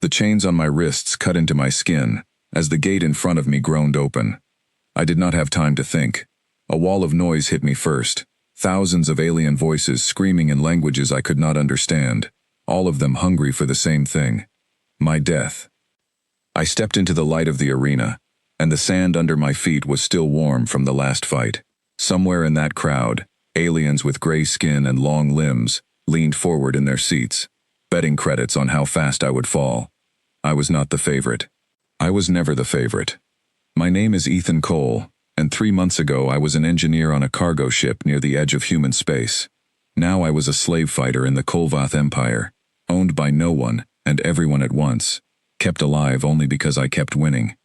The chains on my wrists cut into my skin as the gate in front of me groaned open. I did not have time to think. A wall of noise hit me first. Thousands of alien voices screaming in languages I could not understand, all of them hungry for the same thing: my death. I stepped into the light of the arena, and the sand under my feet was still warm from the last fight. Somewhere in that crowd, aliens with gray skin and long limbs leaned forward in their seats, betting credits on how fast I would fall. I was not the favorite. I was never the favorite. My name is Ethan Cole, and 3 months ago I was an engineer on a cargo ship near the edge of human space. Now I was a slave fighter in the Kolvath Empire, owned by no one and everyone at once, kept alive only because I kept winning.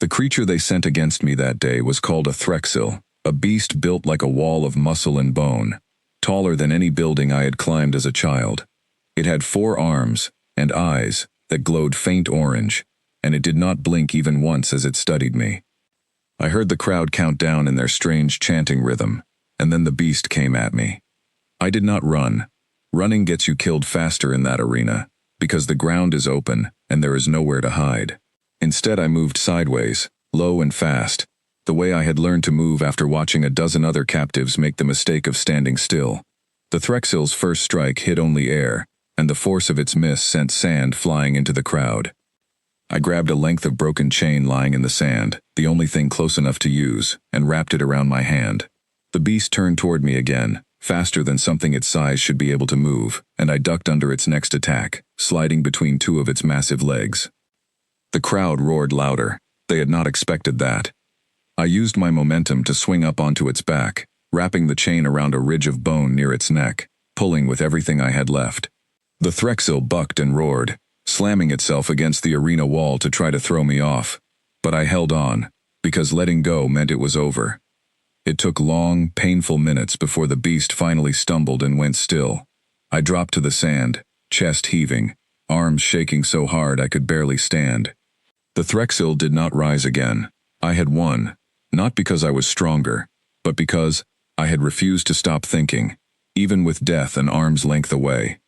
The creature they sent against me that day was called a Threxil, a beast built like a wall of muscle and bone, taller than any building I had climbed as a child. It had 4 arms and eyes that glowed faint orange, and it did not blink even once as it studied me. I heard the crowd count down in their strange chanting rhythm, and then the beast came at me. I did not run. Running gets you killed faster in that arena, because the ground is open and there is nowhere to hide. Instead, I moved sideways, low and fast, the way I had learned to move after watching a dozen other captives make the mistake of standing still. The Threxil's first strike hit only air, and the force of its miss sent sand flying into the crowd. I grabbed a length of broken chain lying in the sand, the only thing close enough to use, and wrapped it around my hand. The beast turned toward me again, faster than something its size should be able to move, and I ducked under its next attack, sliding between 2 of its massive legs. The crowd roared louder. They had not expected that. I used my momentum to swing up onto its back, wrapping the chain around a ridge of bone near its neck, pulling with everything I had left. The Threxil bucked and roared, slamming itself against the arena wall to try to throw me off. But I held on, because letting go meant it was over. It took long, painful minutes before the beast finally stumbled and went still. I dropped to the sand, chest heaving, arms shaking so hard I could barely stand. The Threxil did not rise again. I had won, not because I was stronger, but because I had refused to stop thinking, even with death an arm's length away.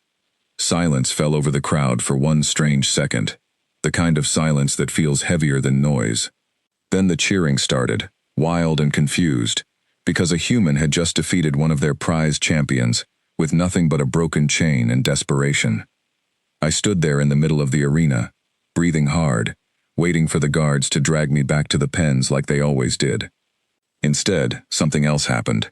Silence fell over the crowd for one strange second, the kind of silence that feels heavier than noise. Then the cheering started, wild and confused, because a human had just defeated one of their prized champions, with nothing but a broken chain and desperation. I stood there in the middle of the arena, breathing hard, waiting for the guards to drag me back to the pens like they always did. Instead, something else happened.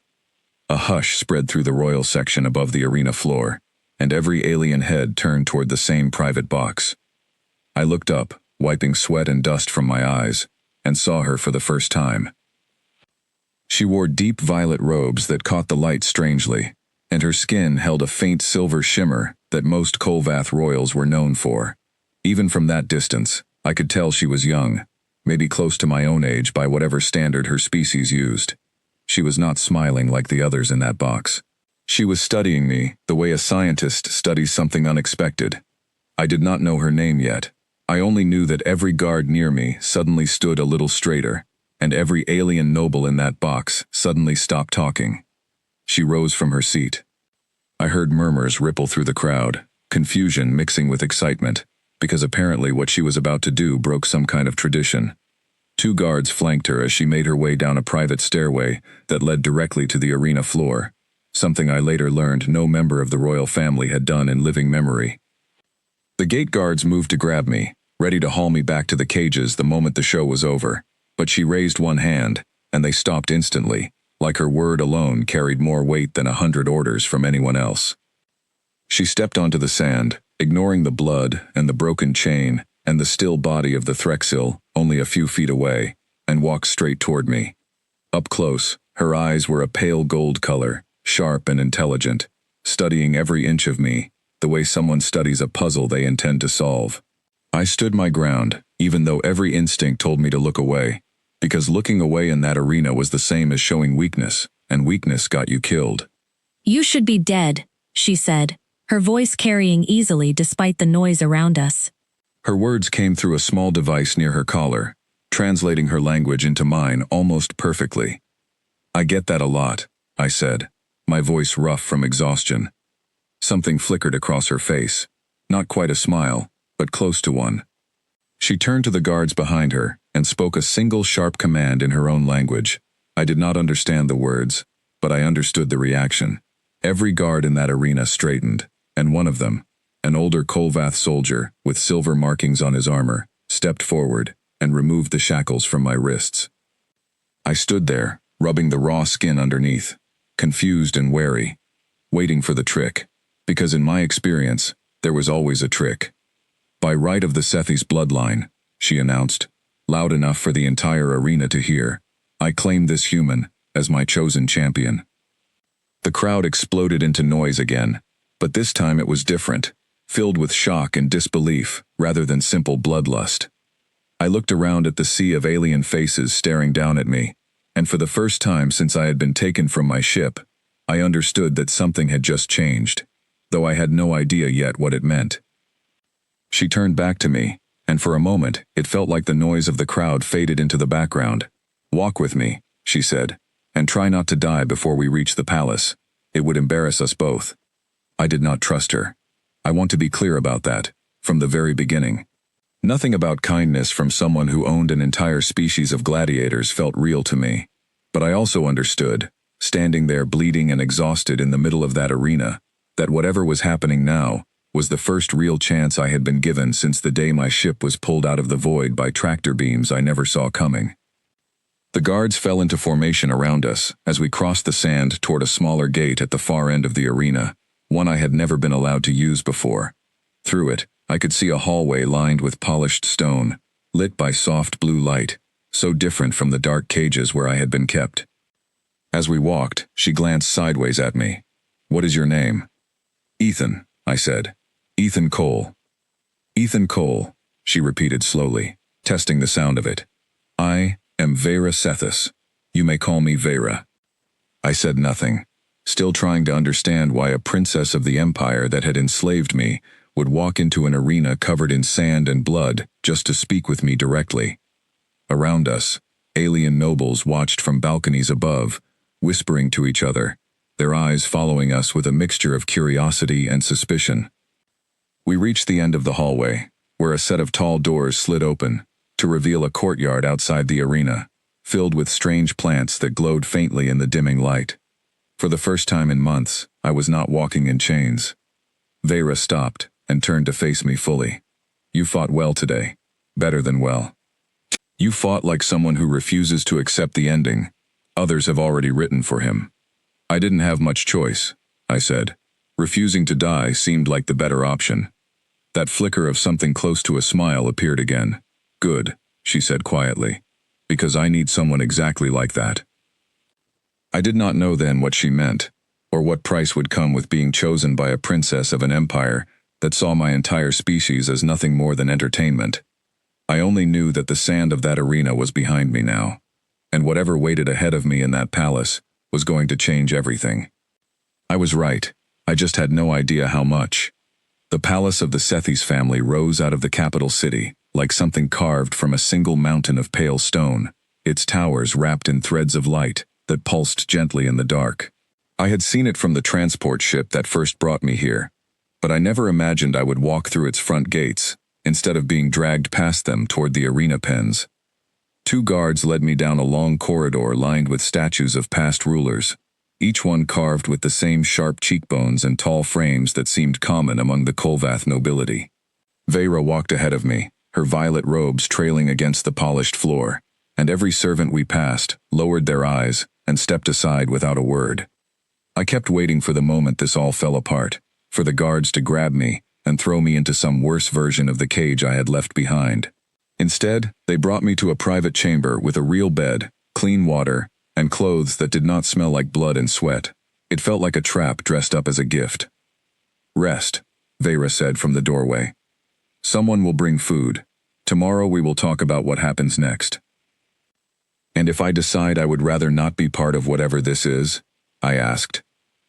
A hush spread through the royal section above the arena floor, and every alien head turned toward the same private box. I looked up, wiping sweat and dust from my eyes, and saw her for the first time. She wore deep violet robes that caught the light strangely, and her skin held a faint silver shimmer that most Kolvath royals were known for. Even from that distance, I could tell she was young, maybe close to my own age by whatever standard her species used. She was not smiling like the others in that box. She was studying me the way a scientist studies something unexpected. I did not know her name yet. I only knew that every guard near me suddenly stood a little straighter, and every alien noble in that box suddenly stopped talking. She rose from her seat. I heard murmurs ripple through the crowd, confusion mixing with excitement, because apparently what she was about to do broke some kind of tradition. 2 guards flanked her as she made her way down a private stairway that led directly to the arena floor, something I later learned no member of the royal family had done in living memory. The gate guards moved to grab me, ready to haul me back to the cages the moment the show was over, but she raised one hand, and they stopped instantly, like her word alone carried more weight than 100 orders from anyone else. She stepped onto the sand, ignoring the blood and the broken chain and the still body of the Threxil only a few feet away, and walked straight toward me. Up close, her eyes were a pale gold color, sharp and intelligent, studying every inch of me, the way someone studies a puzzle they intend to solve. I stood my ground, even though every instinct told me to look away, because looking away in that arena was the same as showing weakness, and weakness got you killed. "You should be dead," she said, her voice carrying easily despite the noise around us. Her words came through a small device near her collar, translating her language into mine almost perfectly. "I get that a lot," I said, my voice rough from exhaustion. Something flickered across her face. Not quite a smile, but close to one. She turned to the guards behind her and spoke a single sharp command in her own language. I did not understand the words, but I understood the reaction. Every guard in that arena straightened, and one of them, an older Kolvath soldier with silver markings on his armor, stepped forward and removed the shackles from my wrists. I stood there, rubbing the raw skin underneath, confused and wary, waiting for the trick, because in my experience, there was always a trick. By right of the Sethi's bloodline, she announced, loud enough for the entire arena to hear, I claim this human as my chosen champion. The crowd exploded into noise again, but this time it was different, filled with shock and disbelief rather than simple bloodlust. I looked around at the sea of alien faces staring down at me, and for the first time since I had been taken from my ship, I understood that something had just changed, though I had no idea yet what it meant. She turned back to me, and for a moment it felt like the noise of the crowd faded into the background. Walk with me, she said, and try not to die before we reach the palace. It would embarrass us both. I did not trust her. I want to be clear about that, from the very beginning. Nothing about kindness from someone who owned an entire species of gladiators felt real to me. But I also understood, standing there bleeding and exhausted in the middle of that arena, that whatever was happening now was the first real chance I had been given since the day my ship was pulled out of the void by tractor beams I never saw coming. The guards fell into formation around us as we crossed the sand toward a smaller gate at the far end of the arena, one I had never been allowed to use before. Through it, I could see a hallway lined with polished stone, lit by soft blue light, so different from the dark cages where I had been kept. As we walked, she glanced sideways at me. What is your name? Ethan, I said. Ethan Cole. Ethan Cole, she repeated slowly, testing the sound of it. I am Vera Sethis. You may call me Vera. I said nothing, still trying to understand why a princess of the empire that had enslaved me would walk into an arena covered in sand and blood just to speak with me directly. Around us, alien nobles watched from balconies above, whispering to each other, their eyes following us with a mixture of curiosity and suspicion. We reached the end of the hallway, where a set of tall doors slid open, to reveal a courtyard outside the arena, filled with strange plants that glowed faintly in the dimming light. For the first time in months, I was not walking in chains. Vera stopped and turned to face me fully. You fought well today. Better than well. You fought like someone who refuses to accept the ending others have already written for him. I didn't have much choice, I said. Refusing to die seemed like the better option. That flicker of something close to a smile appeared again. Good, she said quietly, because I need someone exactly like that. I did not know then what she meant, or what price would come with being chosen by a princess of an empire that saw my entire species as nothing more than entertainment. I only knew that the sand of that arena was behind me now, and whatever waited ahead of me in that palace was going to change everything. I was right, I just had no idea how much. The palace of the Sethi's family rose out of the capital city, like something carved from a single mountain of pale stone, its towers wrapped in threads of light that pulsed gently in the dark. I had seen it from the transport ship that first brought me here, but I never imagined I would walk through its front gates, instead of being dragged past them toward the arena pens. 2 guards led me down a long corridor lined with statues of past rulers, each one carved with the same sharp cheekbones and tall frames that seemed common among the Kolvath nobility. Vera walked ahead of me, her violet robes trailing against the polished floor, and every servant we passed lowered their eyes and stepped aside without a word. I kept waiting for the moment this all fell apart, for the guards to grab me and throw me into some worse version of the cage I had left behind. Instead, they brought me to a private chamber with a real bed, clean water, and clothes that did not smell like blood and sweat. It felt like a trap dressed up as a gift. Rest, Vera said from the doorway. Someone will bring food. Tomorrow we will talk about what happens next. And if I decide I would rather not be part of whatever this is? I asked.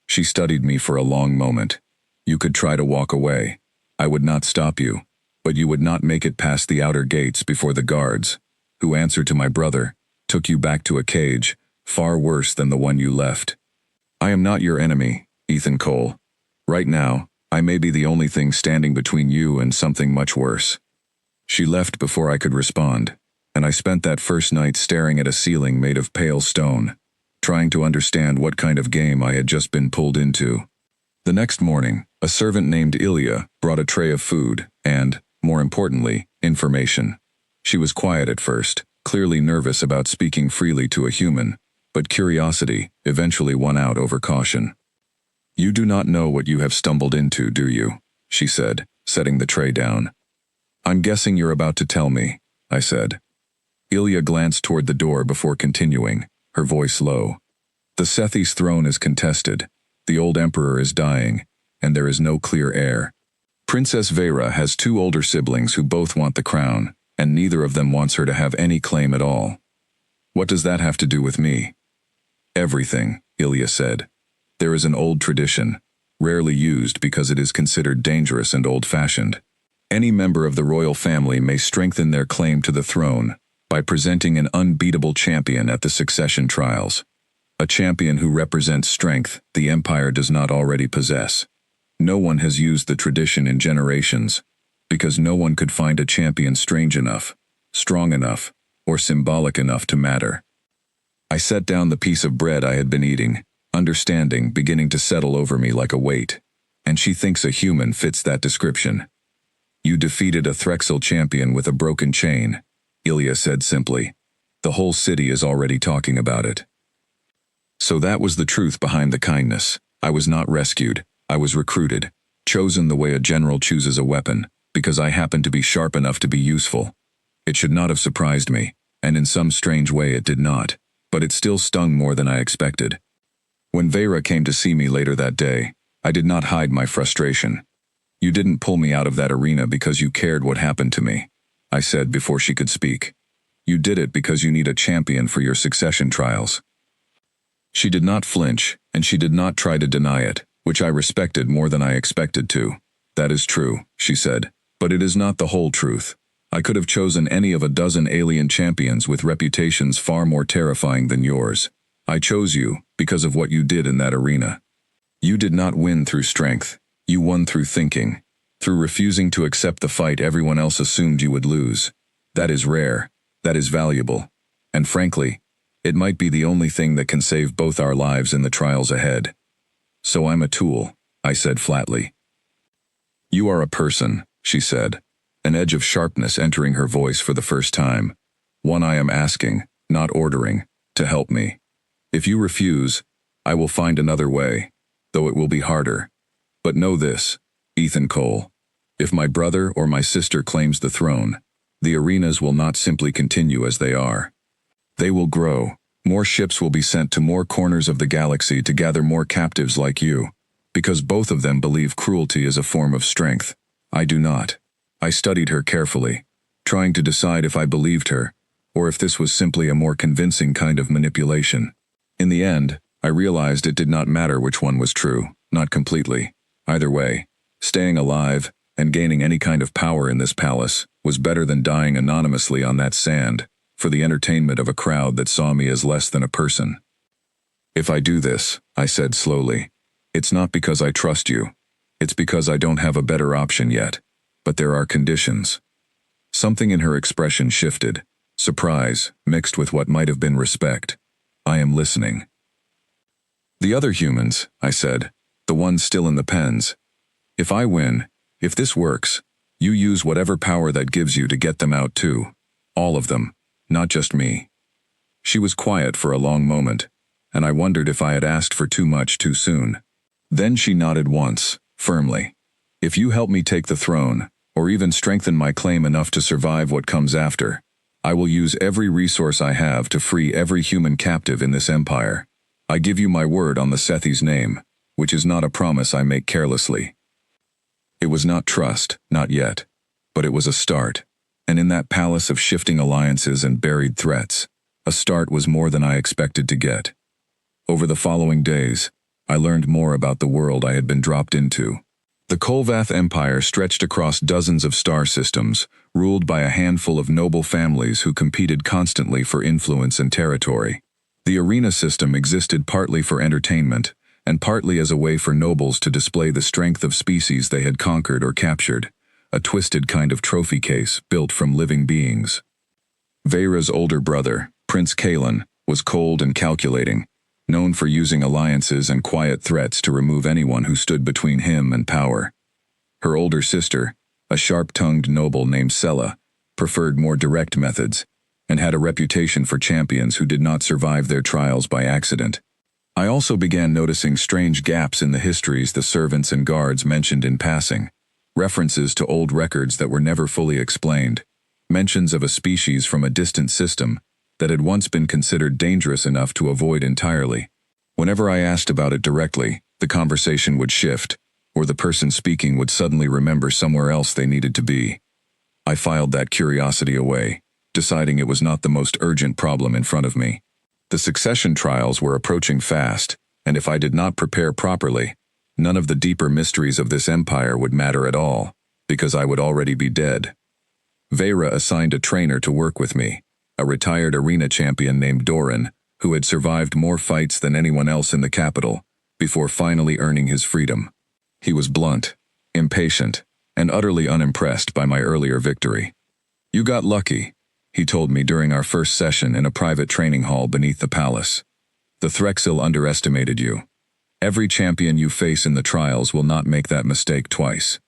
She studied me for a long moment. You could try to walk away. I would not stop you, but you would not make it past the outer gates before the guards, who answered to my brother, took you back to a cage, far worse than the one you left. I am not your enemy, Ethan Cole. Right now, I may be the only thing standing between you and something much worse." She left before I could respond, and I spent that first night staring at a ceiling made of pale stone, trying to understand what kind of game I had just been pulled into. The next morning, a servant named Ilya brought a tray of food and, more importantly, information. She was quiet at first, clearly nervous about speaking freely to a human, but curiosity eventually won out over caution. "You do not know what you have stumbled into, do you?" she said, setting the tray down. "I'm guessing you're about to tell me," I said. Ilya glanced toward the door before continuing, her voice low. "The Sethi's throne is contested. The old emperor is dying, and there is no clear heir. Princess Vera has two older siblings who both want the crown, and neither of them wants her to have any claim at all. What does that have to do with me?" "Everything," Ilya said. "There is an old tradition, rarely used because it is considered dangerous and old-fashioned. Any member of the royal family may strengthen their claim to the throne by presenting an unbeatable champion at the succession trials. A champion who represents strength the empire does not already possess. No one has used the tradition in generations, because no one could find a champion strange enough, strong enough, or symbolic enough to matter." I set down the piece of bread I had been eating, understanding beginning to settle over me like a weight. "And she thinks a human fits that description." "You defeated a Threxel champion with a broken chain," Ilya said simply. "The whole city is already talking about it." So that was the truth behind the kindness. I was not rescued. I was recruited, chosen the way a general chooses a weapon, because I happened to be sharp enough to be useful. It should not have surprised me, and in some strange way it did not, but it still stung more than I expected. When Vera came to see me later that day, I did not hide my frustration. "You didn't pull me out of that arena because you cared what happened to me," I said before she could speak. "You did it because you need a champion for your succession trials." She did not flinch, and she did not try to deny it, which I respected more than I expected to. "That is true," she said, "but it is not the whole truth. I could have chosen any of a dozen alien champions with reputations far more terrifying than yours. I chose you because of what you did in that arena. You did not win through strength. You won through thinking, through refusing to accept the fight everyone else assumed you would lose. That is rare, that is valuable, and frankly, it might be the only thing that can save both our lives in the trials ahead. So I'm a tool," I said flatly. "You are a person," she said, an edge of sharpness entering her voice for the first time. "One I am asking, not ordering, to help me. If you refuse, I will find another way, though it will be harder. But know this, Ethan Cole, if my brother or my sister claims the throne, the arenas will not simply continue as they are. They will grow. More ships will be sent to more corners of the galaxy to gather more captives like you, because both of them believe cruelty is a form of strength. I do not." I studied her carefully, trying to decide if I believed her, or if this was simply a more convincing kind of manipulation. In the end, I realized it did not matter which one was true, not completely. Either way, staying alive and gaining any kind of power in this palace was better than dying anonymously on that sand, for the entertainment of a crowd that saw me as less than a person. "If I do this," I said slowly, "it's not because I trust you. It's because I don't have a better option yet. But there are conditions." Something in her expression shifted, surprise mixed with what might have been respect. "I am listening." "The other humans," I said, "the ones still in the pens. If I win, if this works, you use whatever power that gives you to get them out too. All of them, not just me." She was quiet for a long moment, and I wondered if I had asked for too much too soon. Then she nodded once, firmly. "If you help me take the throne, or even strengthen my claim enough to survive what comes after, I will use every resource I have to free every human captive in this empire. I give you my word on the Sethi's name, which is not a promise I make carelessly." It was not trust, not yet, but it was a start, and in that palace of shifting alliances and buried threats, a start was more than I expected to get. Over the following days, I learned more about the world I had been dropped into. The Kolvath Empire stretched across dozens of star systems, ruled by a handful of noble families who competed constantly for influence and territory. The arena system existed partly for entertainment, and partly as a way for nobles to display the strength of species they had conquered or captured, a twisted kind of trophy case built from living beings. Veyra's older brother, Prince Kalen, was cold and calculating, known for using alliances and quiet threats to remove anyone who stood between him and power. Her older sister, a sharp-tongued noble named Sela, preferred more direct methods, and had a reputation for champions who did not survive their trials by accident. I also began noticing strange gaps in the histories the servants and guards mentioned in passing, references to old records that were never fully explained, mentions of a species from a distant system that had once been considered dangerous enough to avoid entirely. Whenever I asked about it directly, the conversation would shift, or the person speaking would suddenly remember somewhere else they needed to be. I filed that curiosity away, deciding it was not the most urgent problem in front of me. The succession trials were approaching fast, and if I did not prepare properly, none of the deeper mysteries of this empire would matter at all, because I would already be dead. Veyra assigned a trainer to work with me, a retired arena champion named Doran, who had survived more fights than anyone else in the capital, before finally earning his freedom. He was blunt, impatient, and utterly unimpressed by my earlier victory. "You got lucky," he told me during our first session in a private training hall beneath the palace. "The Threxil underestimated you. Every champion you face in the trials will not make that mistake twice."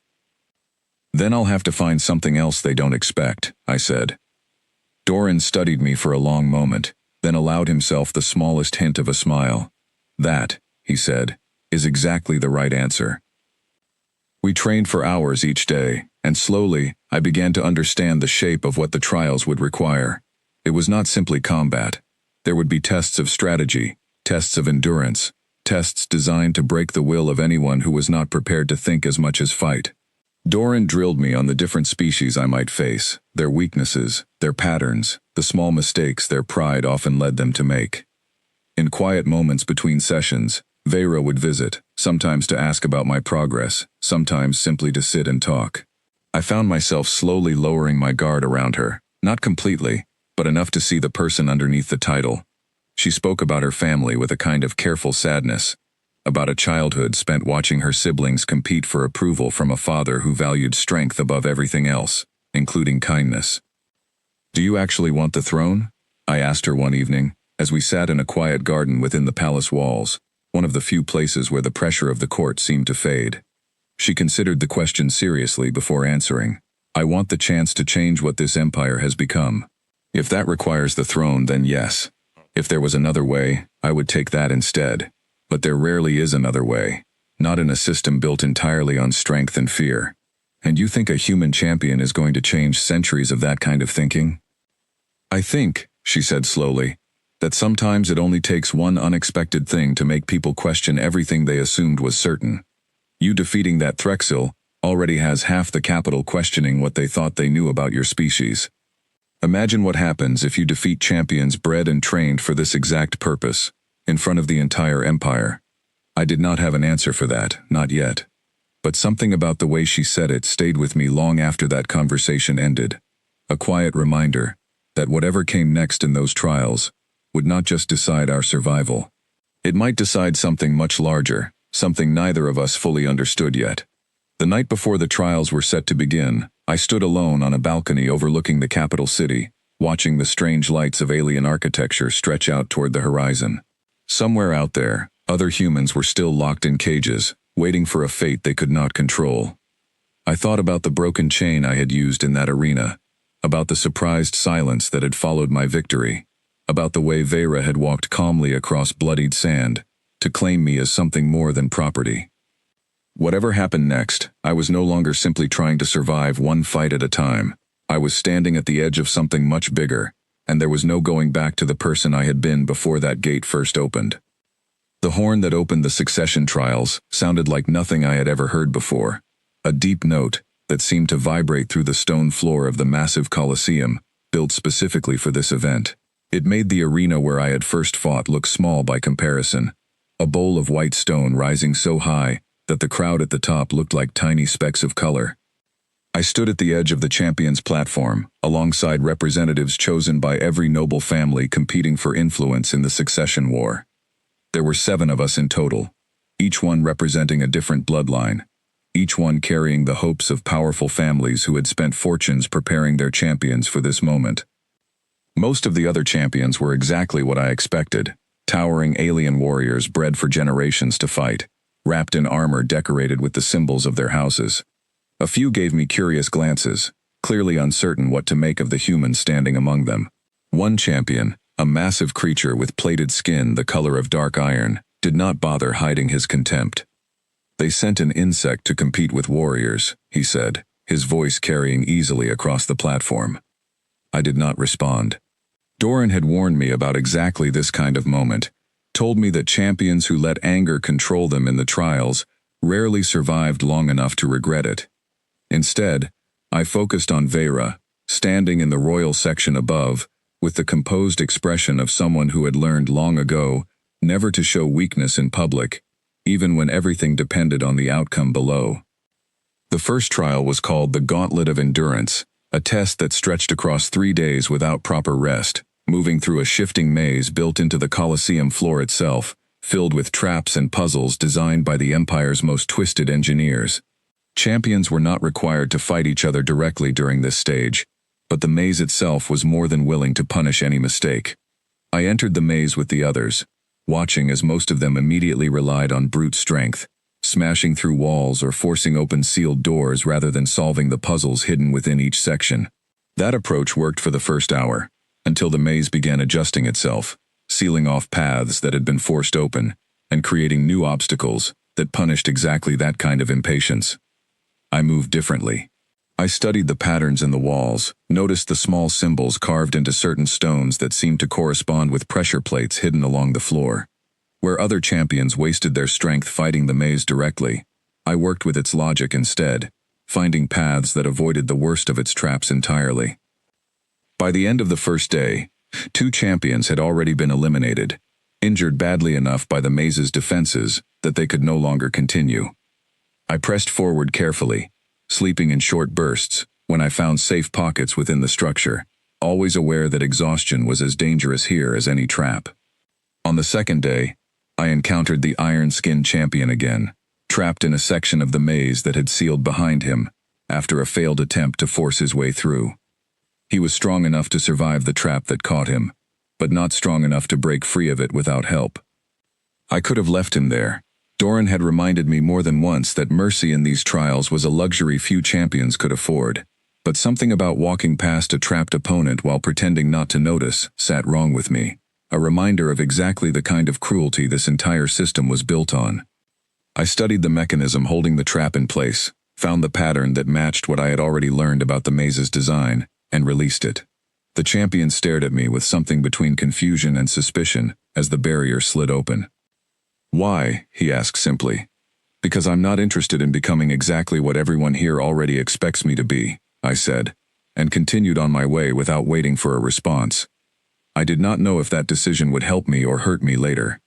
"Then I'll have to find something else they don't expect," I said. Doran studied me for a long moment, then allowed himself the smallest hint of a smile. "That," he said, "is exactly the right answer." We trained for hours each day, and slowly, I began to understand the shape of what the trials would require. It was not simply combat. There would be tests of strategy, tests of endurance, tests designed to break the will of anyone who was not prepared to think as much as fight. Doran drilled me on the different species I might face, their weaknesses, their patterns, the small mistakes their pride often led them to make. In quiet moments between sessions, Veyra would visit, sometimes to ask about my progress, sometimes simply to sit and talk. I found myself slowly lowering my guard around her, not completely, but enough to see the person underneath the title. She spoke about her family with a kind of careful sadness, about a childhood spent watching her siblings compete for approval from a father who valued strength above everything else, including kindness. "Do you actually want the throne?" I asked her one evening, as we sat in a quiet garden within the palace walls, one of the few places where the pressure of the court seemed to fade. She considered the question seriously before answering. "I want the chance to change what this empire has become. If that requires the throne, then yes. If there was another way, I would take that instead. But there rarely is another way, not in a system built entirely on strength and fear. And you think a human champion is going to change centuries of that kind of thinking?" "I think," she said slowly, "that sometimes it only takes one unexpected thing to make people question everything they assumed was certain. You defeating that Threxil already has half the capital questioning what they thought they knew about your species. Imagine what happens if you defeat champions bred and trained for this exact purpose, in front of the entire empire." I did not have an answer for that, not yet. But something about the way she said it stayed with me long after that conversation ended. A quiet reminder that whatever came next in those trials would not just decide our survival. It might decide something much larger, something neither of us fully understood yet. The night before the trials were set to begin, I stood alone on a balcony overlooking the capital city, watching the strange lights of alien architecture stretch out toward the horizon. Somewhere out there, other humans were still locked in cages, waiting for a fate they could not control. I thought about the broken chain I had used in that arena, about the surprised silence that had followed my victory, about the way Veyra had walked calmly across bloodied sand, to claim me as something more than property. Whatever happened next, I was no longer simply trying to survive one fight at a time. I was standing at the edge of something much bigger, and there was no going back to the person I had been before that gate first opened. The horn that opened the succession trials sounded like nothing I had ever heard before, a deep note that seemed to vibrate through the stone floor of the massive Colosseum, built specifically for this event. It made the arena where I had first fought look small by comparison, a bowl of white stone rising so high that the crowd at the top looked like tiny specks of color. I stood at the edge of the champions' platform, alongside representatives chosen by every noble family competing for influence in the succession war. There were 7 of us in total, each one representing a different bloodline, each one carrying the hopes of powerful families who had spent fortunes preparing their champions for this moment. Most of the other champions were exactly what I expected, towering alien warriors bred for generations to fight, wrapped in armor decorated with the symbols of their houses. A few gave me curious glances, clearly uncertain what to make of the humans standing among them. One champion, a massive creature with plated skin the color of dark iron, did not bother hiding his contempt. "They sent an insect to compete with warriors," he said, his voice carrying easily across the platform. I did not respond. Doran had warned me about exactly this kind of moment, told me that champions who let anger control them in the trials rarely survived long enough to regret it. Instead, I focused on Vera, standing in the royal section above, with the composed expression of someone who had learned long ago never to show weakness in public, even when everything depended on the outcome below. The first trial was called the Gauntlet of Endurance, a test that stretched across 3 days without proper rest, moving through a shifting maze built into the Colosseum floor itself, filled with traps and puzzles designed by the Empire's most twisted engineers. Champions were not required to fight each other directly during this stage, but the maze itself was more than willing to punish any mistake. I entered the maze with the others, watching as most of them immediately relied on brute strength, smashing through walls or forcing open sealed doors rather than solving the puzzles hidden within each section. That approach worked for the first hour, until the maze began adjusting itself, sealing off paths that had been forced open, and creating new obstacles that punished exactly that kind of impatience. I moved differently. I studied the patterns in the walls, noticed the small symbols carved into certain stones that seemed to correspond with pressure plates hidden along the floor. Where other champions wasted their strength fighting the maze directly, I worked with its logic instead, finding paths that avoided the worst of its traps entirely. By the end of the first day, 2 champions had already been eliminated, injured badly enough by the maze's defenses that they could no longer continue. I pressed forward carefully, sleeping in short bursts when I found safe pockets within the structure, always aware that exhaustion was as dangerous here as any trap. On the second day, I encountered the iron-skinned champion again, trapped in a section of the maze that had sealed behind him after a failed attempt to force his way through. He was strong enough to survive the trap that caught him, but not strong enough to break free of it without help. I could have left him there. Doran had reminded me more than once that mercy in these trials was a luxury few champions could afford, but something about walking past a trapped opponent while pretending not to notice sat wrong with me, a reminder of exactly the kind of cruelty this entire system was built on. I studied the mechanism holding the trap in place, found the pattern that matched what I had already learned about the maze's design, and released it. The champion stared at me with something between confusion and suspicion as the barrier slid open. "Why?" he asked simply. "Because I'm not interested in becoming exactly what everyone here already expects me to be," I said, and continued on my way without waiting for a response. I did not know if that decision would help me or hurt me later.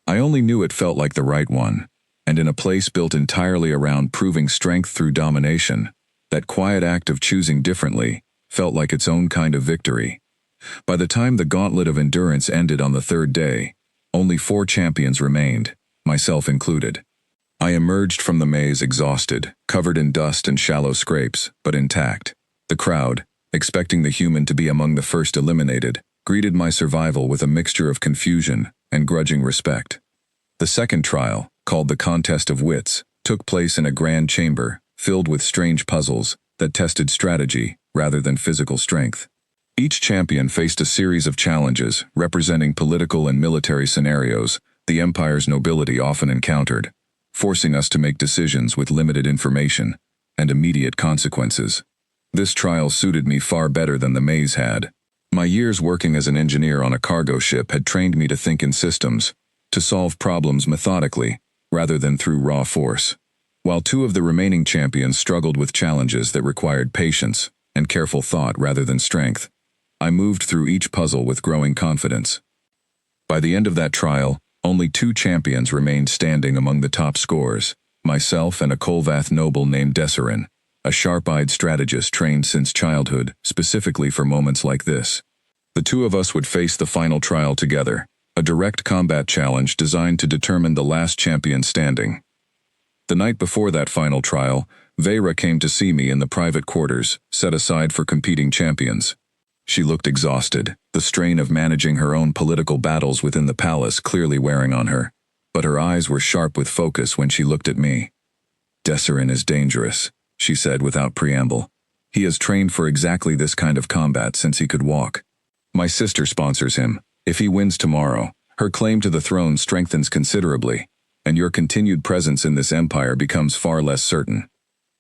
I only knew it felt like the right one, and in a place built entirely around proving strength through domination, that quiet act of choosing differently felt like its own kind of victory. By the time the Gauntlet of Endurance ended on the 3rd day, only 4 champions remained, myself included. I emerged from the maze exhausted, covered in dust and shallow scrapes, but intact. The crowd, expecting the human to be among the first eliminated, greeted my survival with a mixture of confusion and grudging respect. The second trial, called the Contest of Wits, took place in a grand chamber filled with strange puzzles that tested strategy rather than physical strength. Each champion faced a series of challenges representing political and military scenarios the Empire's nobility often encountered, forcing us to make decisions with limited information and immediate consequences. This trial suited me far better than the maze had. My years working as an engineer on a cargo ship had trained me to think in systems, to solve problems methodically, rather than through raw force. While 2 of the remaining champions struggled with challenges that required patience and careful thought rather than strength, I moved through each puzzle with growing confidence. By the end of that trial, only 2 champions remained standing among the top scorers, myself and a Kolvath noble named Desserin, a sharp-eyed strategist trained since childhood, specifically for moments like this. The 2 of us would face the final trial together, a direct combat challenge designed to determine the last champion standing. The night before that final trial, Vera came to see me in the private quarters, set aside for competing champions. She looked exhausted, the strain of managing her own political battles within the palace clearly wearing on her, but her eyes were sharp with focus when she looked at me. "Desserin is dangerous," she said without preamble. "He has trained for exactly this kind of combat since he could walk. My sister sponsors him. If he wins tomorrow, her claim to the throne strengthens considerably, and your continued presence in this empire becomes far less certain."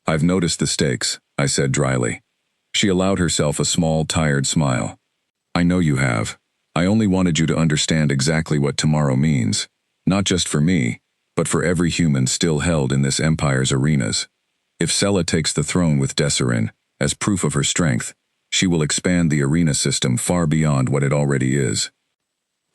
"I've noticed the stakes," I said dryly. She allowed herself a small, tired smile. "I know you have. I only wanted you to understand exactly what tomorrow means, not just for me, but for every human still held in this empire's arenas. If Sela takes the throne with Desserin, as proof of her strength, she will expand the arena system far beyond what it already is."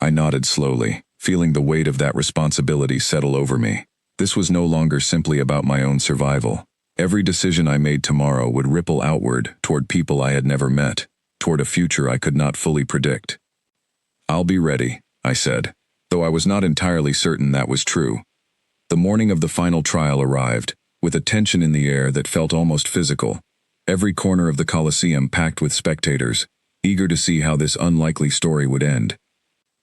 I nodded slowly, feeling the weight of that responsibility settle over me. This was no longer simply about my own survival. Every decision I made tomorrow would ripple outward toward people I had never met, toward a future I could not fully predict. "I'll be ready," I said, though I was not entirely certain that was true. The morning of the final trial arrived, with a tension in the air that felt almost physical. Every corner of the Colosseum packed with spectators, eager to see how this unlikely story would end.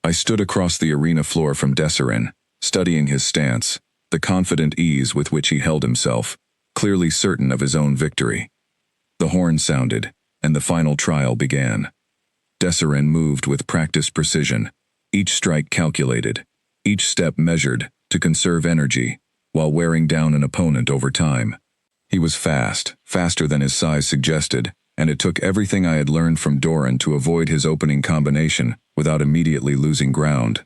I stood across the arena floor from Desserin, studying his stance, the confident ease with which he held himself, clearly certain of his own victory. The horn sounded, and the final trial began. Desserin moved with practiced precision, each strike calculated, each step measured to conserve energy, while wearing down an opponent over time. He was fast, faster than his size suggested, and it took everything I had learned from Doran to avoid his opening combination without immediately losing ground.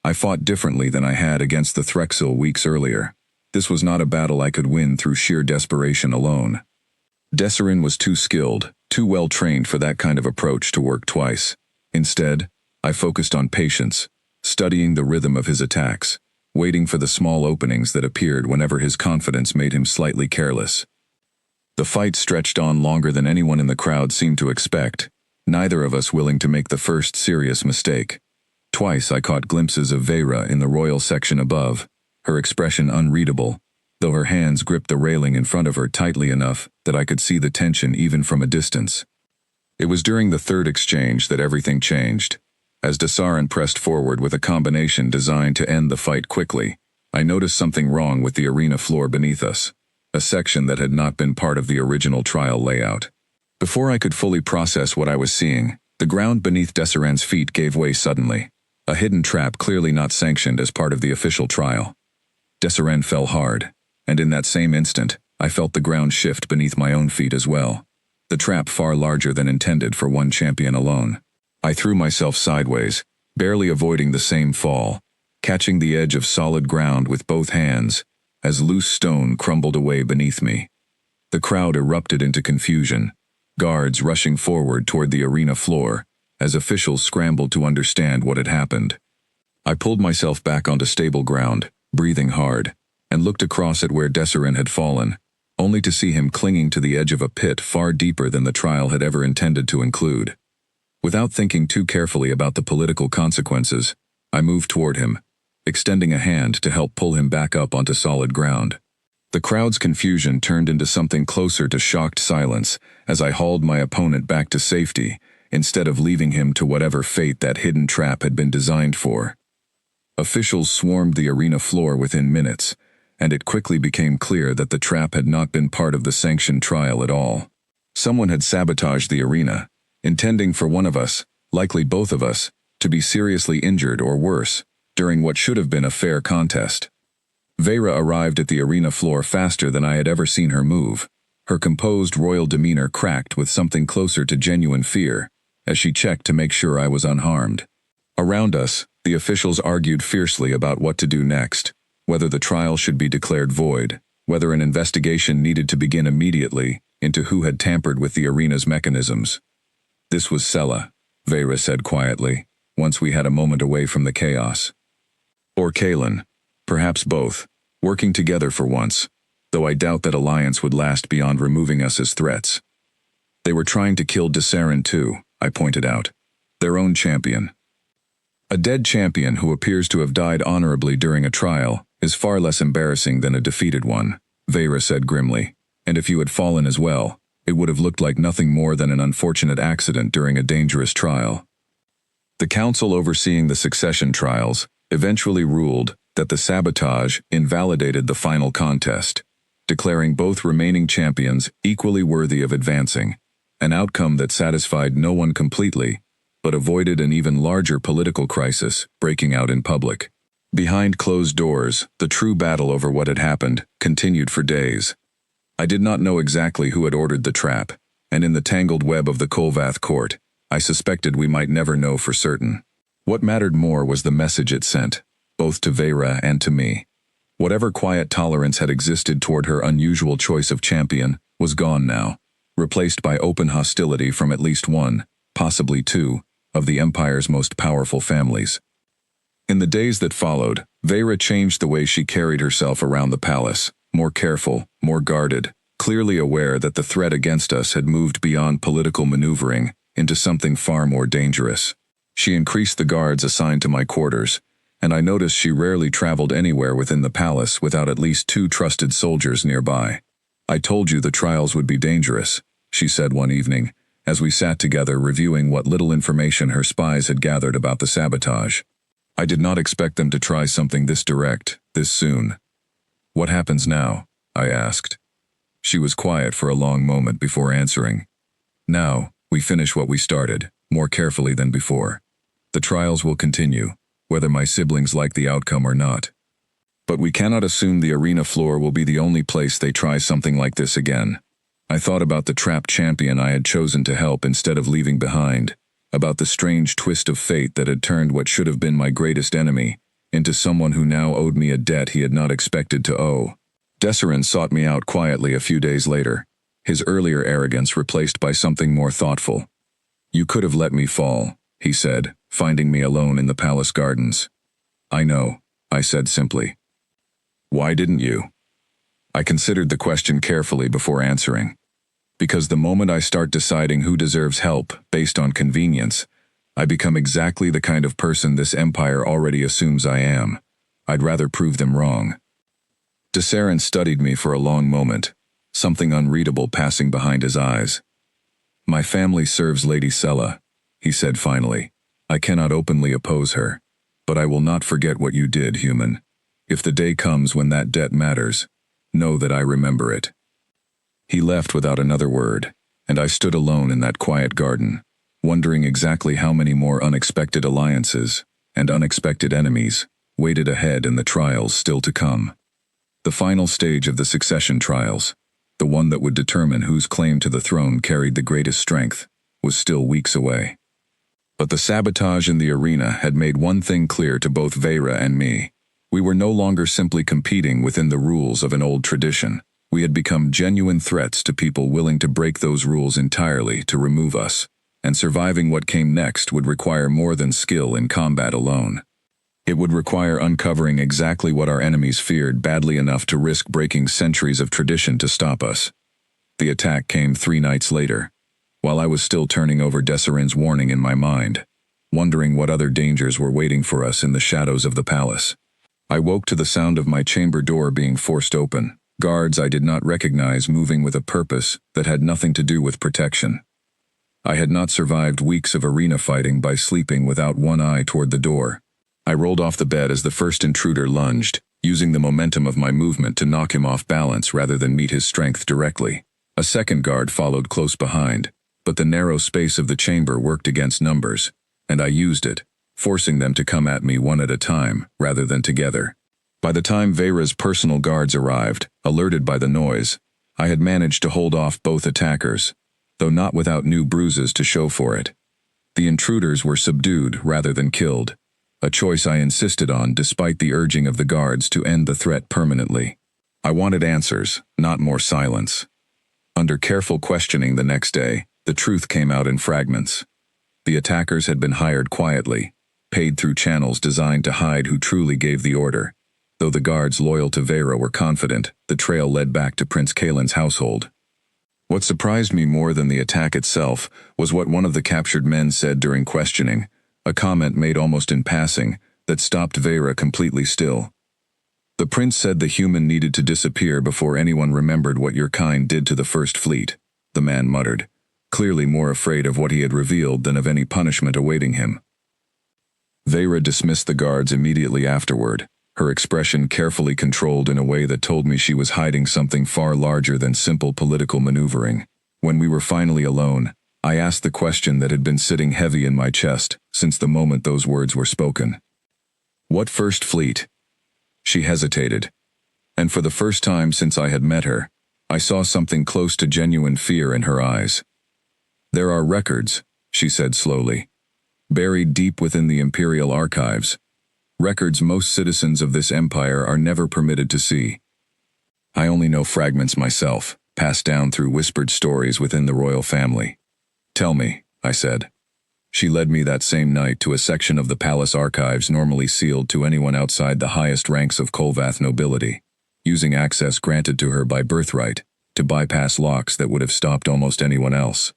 I fought differently than I had against the Threxil weeks earlier. This was not a battle I could win through sheer desperation alone. Desserin was too skilled, too well trained for that kind of approach to work twice. Instead, I focused on patience, studying the rhythm of his attacks, waiting for the small openings that appeared whenever his confidence made him slightly careless. The fight stretched on longer than anyone in the crowd seemed to expect, neither of us willing to make the first serious mistake. Twice I caught glimpses of Vera in the royal section above, her expression unreadable, though her hands gripped the railing in front of her tightly enough that I could see the tension even from a distance. It was during the third exchange that everything changed. As Desserin pressed forward with a combination designed to end the fight quickly, I noticed something wrong with the arena floor beneath us, a section that had not been part of the original trial layout. Before I could fully process what I was seeing, the ground beneath Desserin's feet gave way suddenly, a hidden trap clearly not sanctioned as part of the official trial. Desserin fell hard, and in that same instant, I felt the ground shift beneath my own feet as well, the trap far larger than intended for one champion alone. I threw myself sideways, barely avoiding the same fall, catching the edge of solid ground with both hands, as loose stone crumbled away beneath me. The crowd erupted into confusion, guards rushing forward toward the arena floor, as officials scrambled to understand what had happened. I pulled myself back onto stable ground, breathing hard, and looked across at where Desserin had fallen, only to see him clinging to the edge of a pit far deeper than the trial had ever intended to include. Without thinking too carefully about the political consequences, I moved toward him, extending a hand to help pull him back up onto solid ground. The crowd's confusion turned into something closer to shocked silence as I hauled my opponent back to safety, instead of leaving him to whatever fate that hidden trap had been designed for. Officials swarmed the arena floor within minutes, and it quickly became clear that the trap had not been part of the sanctioned trial at all. Someone had sabotaged the arena, intending for one of us, likely both of us, to be seriously injured or worse, during what should have been a fair contest. Vera arrived at the arena floor faster than I had ever seen her move. Her composed royal demeanor cracked with something closer to genuine fear, as she checked to make sure I was unharmed. Around us, the officials argued fiercely about what to do next, whether the trial should be declared void, whether an investigation needed to begin immediately into who had tampered with the arena's mechanisms. "This was Sela," Vera said quietly, once we had a moment away from the chaos. "Or Kalen, perhaps both, working together for once, though I doubt that alliance would last beyond removing us as threats. They were trying to kill Desserin too," I pointed out. "Their own champion." A dead champion who appears to have died honorably during a trial is far less embarrassing than a defeated one, Vera said grimly, and if you had fallen as well, it would have looked like nothing more than an unfortunate accident during a dangerous trial. The council overseeing the succession trials eventually ruled that the sabotage invalidated the final contest, declaring both remaining champions equally worthy of advancing, an outcome that satisfied no one completely, but avoided an even larger political crisis breaking out in public. Behind closed doors, the true battle over what had happened continued for days. I did not know exactly who had ordered the trap, and in the tangled web of the Kolvath court, I suspected we might never know for certain. What mattered more was the message it sent, both to Vera and to me. Whatever quiet tolerance had existed toward her unusual choice of champion was gone now, replaced by open hostility from at least one, possibly two, of the Empire's most powerful families. In the days that followed, Vera changed the way she carried herself around the palace, more careful, more guarded, clearly aware that the threat against us had moved beyond political maneuvering into something far more dangerous. She increased the guards assigned to my quarters, and I noticed she rarely traveled anywhere within the palace without at least 2 trusted soldiers nearby. "I told you the trials would be dangerous," she said one evening, as we sat together reviewing what little information her spies had gathered about the sabotage. "I did not expect them to try something this direct, this soon." "What happens now?" I asked. She was quiet for a long moment before answering. "Now, we finish what we started, more carefully than before. The trials will continue, whether my siblings like the outcome or not. But we cannot assume the arena floor will be the only place they try something like this again." I thought about the trapped champion I had chosen to help instead of leaving behind, about the strange twist of fate that had turned what should have been my greatest enemy into someone who now owed me a debt he had not expected to owe. Desserin sought me out quietly a few days later, his earlier arrogance replaced by something more thoughtful. "You could have let me fall," he said, finding me alone in the palace gardens. "I know," I said simply. "Why didn't you?" I considered the question carefully before answering. Because the moment I start deciding who deserves help based on convenience, I become exactly the kind of person this empire already assumes I am. I'd rather prove them wrong. Desserin studied me for a long moment, something unreadable passing behind his eyes. "My family serves Lady Sella," he said finally. "I cannot openly oppose her, but I will not forget what you did, human. If the day comes when that debt matters, know that I remember it." He left without another word, and I stood alone in that quiet garden, wondering exactly how many more unexpected alliances and unexpected enemies waited ahead in the trials still to come. The final stage of the succession trials, the one that would determine whose claim to the throne carried the greatest strength, was still weeks away. But the sabotage in the arena had made one thing clear to both Vera and me. We were no longer simply competing within the rules of an old tradition. We had become genuine threats to people willing to break those rules entirely to remove us, and surviving what came next would require more than skill in combat alone. It would require uncovering exactly what our enemies feared badly enough to risk breaking centuries of tradition to stop us. The attack came 3 nights later, while I was still turning over Desserin's warning in my mind, wondering what other dangers were waiting for us in the shadows of the palace. I woke to the sound of my chamber door being forced open, guards I did not recognize moving with a purpose that had nothing to do with protection. I had not survived weeks of arena fighting by sleeping without one eye toward the door. I rolled off the bed as the first intruder lunged, using the momentum of my movement to knock him off balance rather than meet his strength directly. A second guard followed close behind, but the narrow space of the chamber worked against numbers, and I used it, forcing them to come at me one at a time, rather than together. By the time Vera's personal guards arrived, alerted by the noise, I had managed to hold off both attackers, though not without new bruises to show for it. The intruders were subdued rather than killed, a choice I insisted on despite the urging of the guards to end the threat permanently. I wanted answers, not more silence. Under careful questioning the next day, the truth came out in fragments. The attackers had been hired quietly, paid through channels designed to hide who truly gave the order. Though the guards loyal to Vera were confident, the trail led back to Prince Kaelin's household. What surprised me more than the attack itself was what one of the captured men said during questioning, a comment made almost in passing that stopped Vera completely still. The prince said the human needed to disappear before anyone remembered what your kind did to the First Fleet, the man muttered, clearly more afraid of what he had revealed than of any punishment awaiting him. Vera dismissed the guards immediately afterward, her expression carefully controlled in a way that told me she was hiding something far larger than simple political maneuvering. When we were finally alone, I asked the question that had been sitting heavy in my chest since the moment those words were spoken. What First Fleet? She hesitated, and for the first time since I had met her, I saw something close to genuine fear in her eyes. There are records, she said slowly, buried deep within the Imperial archives, records most citizens of this empire are never permitted to see. I only know fragments myself, passed down through whispered stories within the royal family. Tell me, I said. She led me that same night to a section of the palace archives normally sealed to anyone outside the highest ranks of Kolvath nobility, using access granted to her by birthright to bypass locks that would have stopped almost anyone else.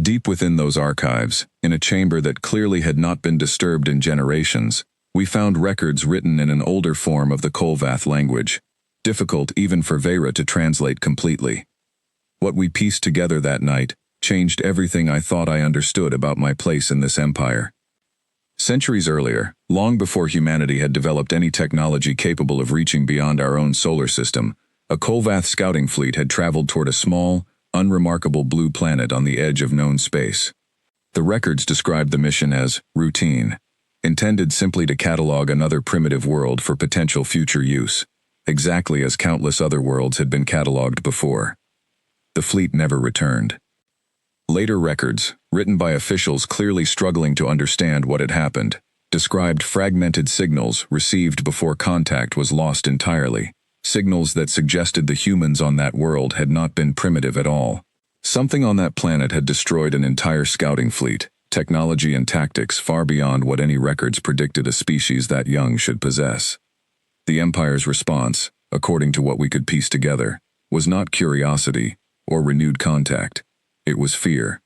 Deep within those archives, in a chamber that clearly had not been disturbed in generations, we found records written in an older form of the Kolvath language, difficult even for Vera to translate completely. What we pieced together that night changed everything I thought I understood about my place in this empire. Centuries earlier, long before humanity had developed any technology capable of reaching beyond our own solar system, a Kolvath scouting fleet had traveled toward a small, unremarkable blue planet on the edge of known space. The records described the mission as routine, intended simply to catalog another primitive world for potential future use, exactly as countless other worlds had been cataloged before. The fleet never returned. Later records, written by officials clearly struggling to understand what had happened, described fragmented signals received before contact was lost entirely, signals that suggested the humans on that world had not been primitive at all. Something on that planet had destroyed an entire scouting fleet, technology and tactics far beyond what any records predicted a species that young should possess. The Empire's response, according to what we could piece together, was not curiosity or renewed contact. It was fear.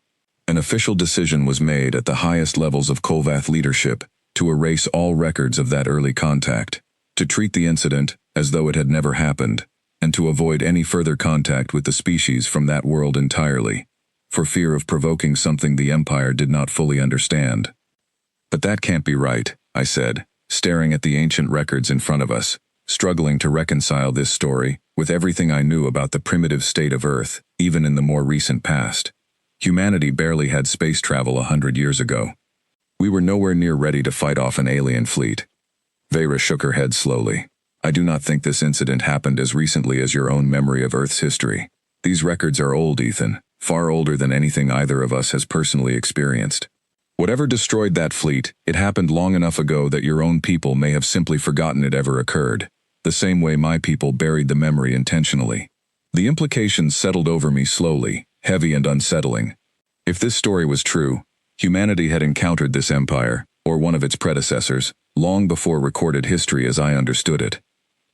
An official decision was made at the highest levels of Kolvath leadership to erase all records of that early contact, to treat the incident as though it had never happened, and to avoid any further contact with the species from that world entirely, for fear of provoking something the Empire did not fully understand. But that can't be right, I said, staring at the ancient records in front of us, struggling to reconcile this story with everything I knew about the primitive state of Earth, even in the more recent past. Humanity barely had space travel 100 years ago. We were nowhere near ready to fight off an alien fleet. Vera shook her head slowly. I do not think this incident happened as recently as your own memory of Earth's history. These records are old, Ethan, far older than anything either of us has personally experienced. Whatever destroyed that fleet, it happened long enough ago that your own people may have simply forgotten it ever occurred, the same way my people buried the memory intentionally. The implications settled over me slowly, heavy and unsettling. If this story was true, humanity had encountered this empire, or one of its predecessors, long before recorded history as I understood it.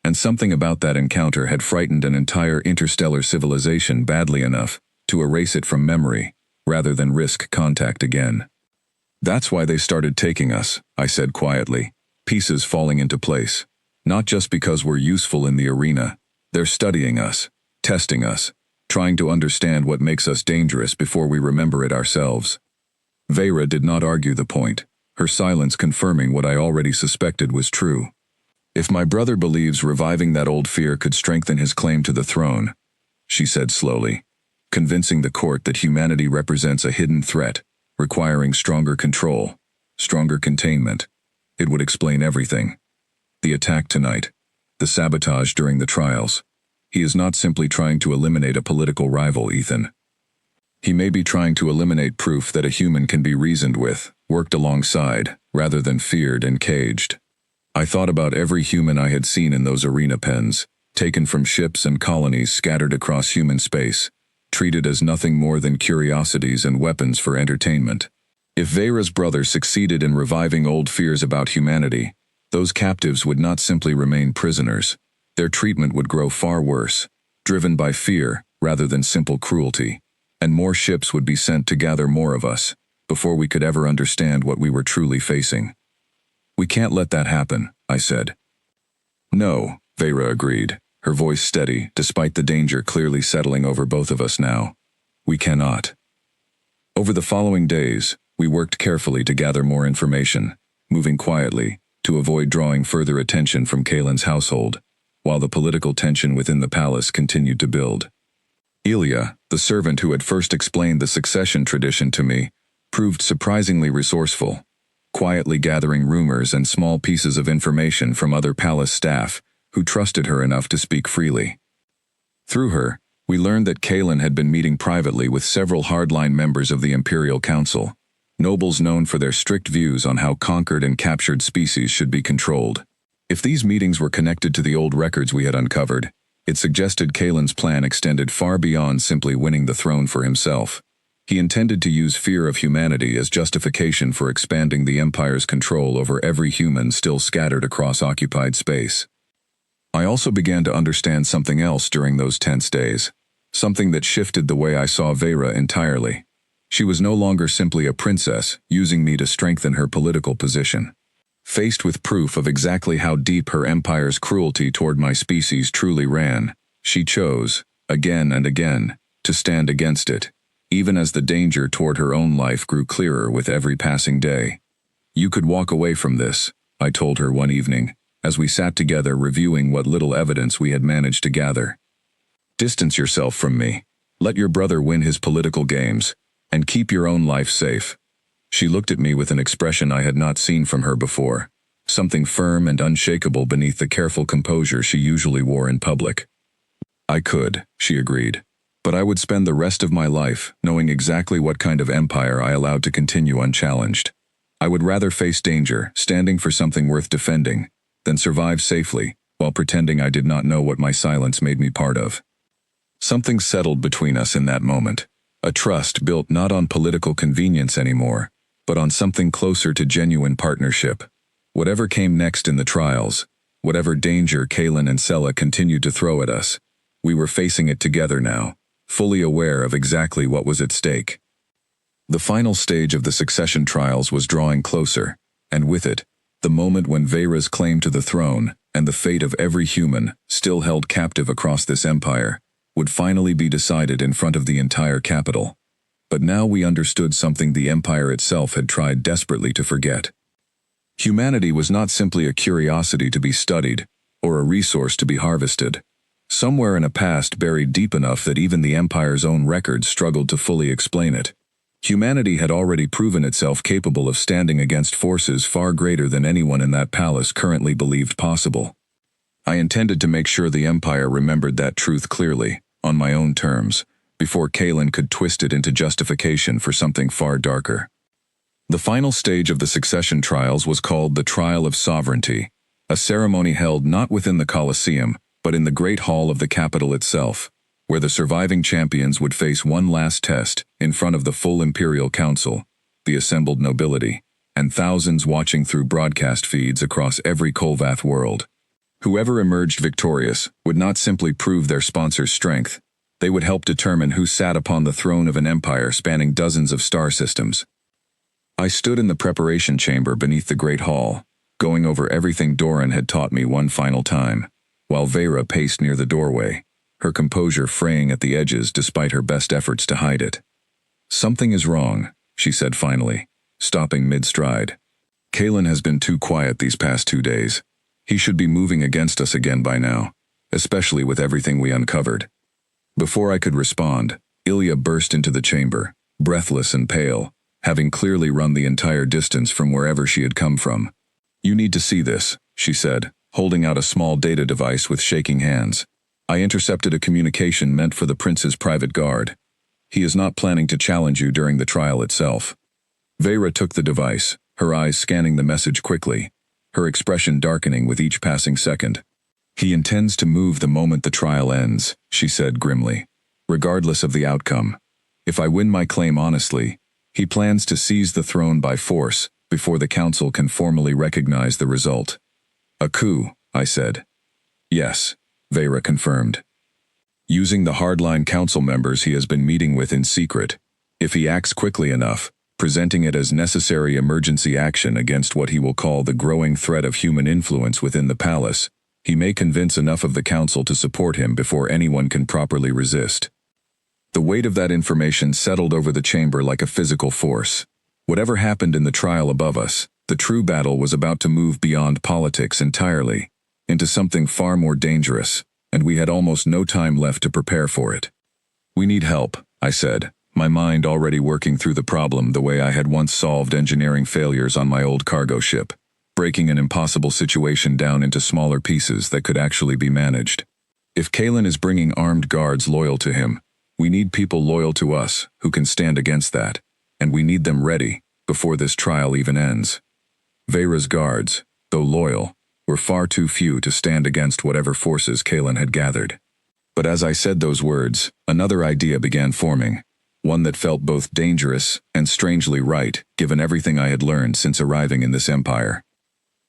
And something about that encounter had frightened an entire interstellar civilization badly enough to erase it from memory, rather than risk contact again. That's why they started taking us, I said quietly, pieces falling into place. Not just because we're useful in the arena. They're studying us, testing us, trying to understand what makes us dangerous before we remember it ourselves. Vera did not argue the point, her silence confirming what I already suspected was true. If my brother believes reviving that old fear could strengthen his claim to the throne, she said slowly, convincing the court that humanity represents a hidden threat, requiring stronger control, stronger containment, it would explain everything. The attack tonight, the sabotage during the trials. He is not simply trying to eliminate a political rival, Ethan. He may be trying to eliminate proof that a human can be reasoned with, worked alongside, rather than feared and caged. I thought about every human I had seen in those arena pens, taken from ships and colonies scattered across human space, treated as nothing more than curiosities and weapons for entertainment. If Vera's brother succeeded in reviving old fears about humanity, those captives would not simply remain prisoners. Their treatment would grow far worse, driven by fear rather than simple cruelty, and more ships would be sent to gather more of us, before we could ever understand what we were truly facing. We can't let that happen, I said. No, Vera agreed, her voice steady, despite the danger clearly settling over both of us now. We cannot. Over the following days, we worked carefully to gather more information, moving quietly, to avoid drawing further attention from Kalen's household, while the political tension within the palace continued to build. Ilya, the servant who had first explained the succession tradition to me, proved surprisingly resourceful, quietly gathering rumors and small pieces of information from other palace staff who trusted her enough to speak freely. Through her, we learned that Kalen had been meeting privately with several hardline members of the Imperial Council, nobles known for their strict views on how conquered and captured species should be controlled. If these meetings were connected to the old records we had uncovered, it suggested Kalen's plan extended far beyond simply winning the throne for himself. He intended to use fear of humanity as justification for expanding the Empire's control over every human still scattered across occupied space. I also began to understand something else during those tense days, something that shifted the way I saw Vera entirely. She was no longer simply a princess, using me to strengthen her political position. Faced with proof of exactly how deep her empire's cruelty toward my species truly ran, she chose, again and again, to stand against it, even as the danger toward her own life grew clearer with every passing day. You could walk away from this, I told her one evening, as we sat together reviewing what little evidence we had managed to gather. Distance yourself from me. Let your brother win his political games, and keep your own life safe. She looked at me with an expression I had not seen from her before, something firm and unshakable beneath the careful composure she usually wore in public. I could, she agreed, but I would spend the rest of my life knowing exactly what kind of empire I allowed to continue unchallenged. I would rather face danger, standing for something worth defending, than survive safely, while pretending I did not know what my silence made me part of. Something settled between us in that moment, a trust built not on political convenience anymore, but on something closer to genuine partnership. Whatever came next in the trials, whatever danger Kalen and Sela continued to throw at us, we were facing it together now, fully aware of exactly what was at stake. The final stage of the succession trials was drawing closer, and with it, the moment when Vera's claim to the throne, and the fate of every human, still held captive across this empire, would finally be decided in front of the entire capital. But now we understood something the empire itself had tried desperately to forget. Humanity was not simply a curiosity to be studied, or a resource to be harvested. Somewhere in a past buried deep enough that even the empire's own records struggled to fully explain it, humanity had already proven itself capable of standing against forces far greater than anyone in that palace currently believed possible. I intended to make sure the empire remembered that truth clearly, on my own terms, before Kalen could twist it into justification for something far darker. The final stage of the succession trials was called the Trial of Sovereignty, a ceremony held not within the Colosseum, but in the Great Hall of the capital itself, where the surviving champions would face one last test in front of the full Imperial Council, the assembled nobility, and thousands watching through broadcast feeds across every Kolvath world. Whoever emerged victorious would not simply prove their sponsor's strength, they would help determine who sat upon the throne of an empire spanning dozens of star systems. I stood in the preparation chamber beneath the Great Hall, going over everything Doran had taught me one final time, while Vera paced near the doorway, her composure fraying at the edges despite her best efforts to hide it. "Something is wrong," she said finally, stopping mid-stride. "Kalen has been too quiet these past 2 days. He should be moving against us again by now, especially with everything we uncovered." Before I could respond, Ilya burst into the chamber, breathless and pale, having clearly run the entire distance from wherever she had come from. "You need to see this," she said, holding out a small data device with shaking hands. "I intercepted a communication meant for the prince's private guard. He is not planning to challenge you during the trial itself." Vera took the device, her eyes scanning the message quickly, her expression darkening with each passing second. "He intends to move the moment the trial ends," she said grimly, "regardless of the outcome. If I win my claim honestly, he plans to seize the throne by force before the council can formally recognize the result." "A coup," I said. "Yes," Vera confirmed. "Using the hardline council members he has been meeting with in secret. If he acts quickly enough, presenting it as necessary emergency action against what he will call the growing threat of human influence within the palace. He may convince enough of the council to support him before anyone can properly resist. The weight of that information settled over the chamber like a physical force. Whatever happened in the trial above us, the true battle was about to move beyond politics entirely, into something far more dangerous, and we had almost no time left to prepare for it. "We need help," I said, my mind already working through the problem the way I had once solved engineering failures on my old cargo ship, breaking an impossible situation down into smaller pieces that could actually be managed. If Kalen is bringing armed guards loyal to him, we need people loyal to us who can stand against that, and we need them ready before this trial even ends. Veyra's guards, though loyal, were far too few to stand against whatever forces Kalen had gathered. But as I said those words, another idea began forming, one that felt both dangerous and strangely right, given everything I had learned since arriving in this empire.